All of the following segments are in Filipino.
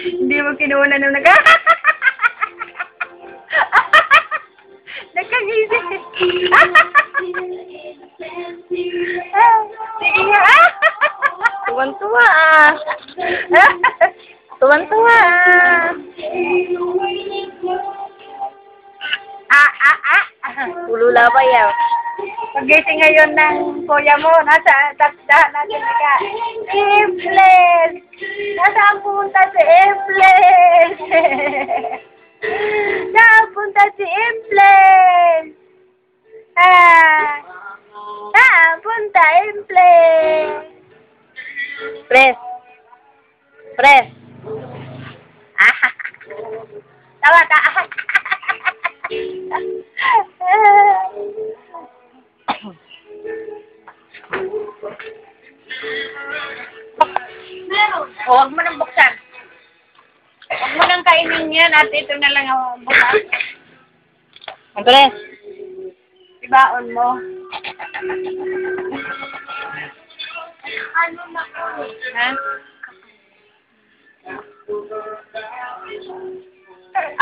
Hindi mo kinuha nung nagkagising. Sige nga. Tuwan-tuwa Tuwan-tuwa Ulula pa yan. Pagising ngayon ng kuya mo, nasa takdahan natin ka. Imples! Nasaan punta si Imples? Saan punta si Imples? Saan punta Imples? Pres. Tawa ka. Huwag mo nang buksan. Huwag mo nang kainin yan at ito na lang ang buksan. Pres. Ibaon mo. Ano na po? Ha?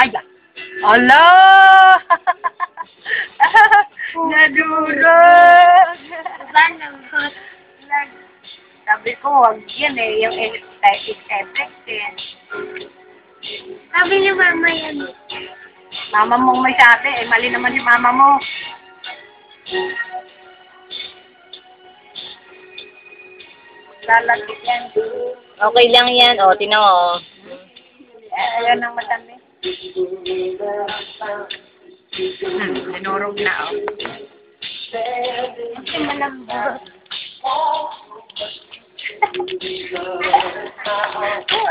Ay, ala! Nadurog! Sabi ko, huwag yan eh. Yung effect eh. Sabi ni mama yan. Mama mong may sabi eh. Mali naman si mama mo. Lalagit yan. Okay lang yan. O, tinan mo. Ayan ang matami. Dinurog na oh. Kasi malambot. Oh,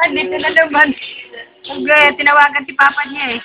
andito na naman. Tinawagan si papa niya eh.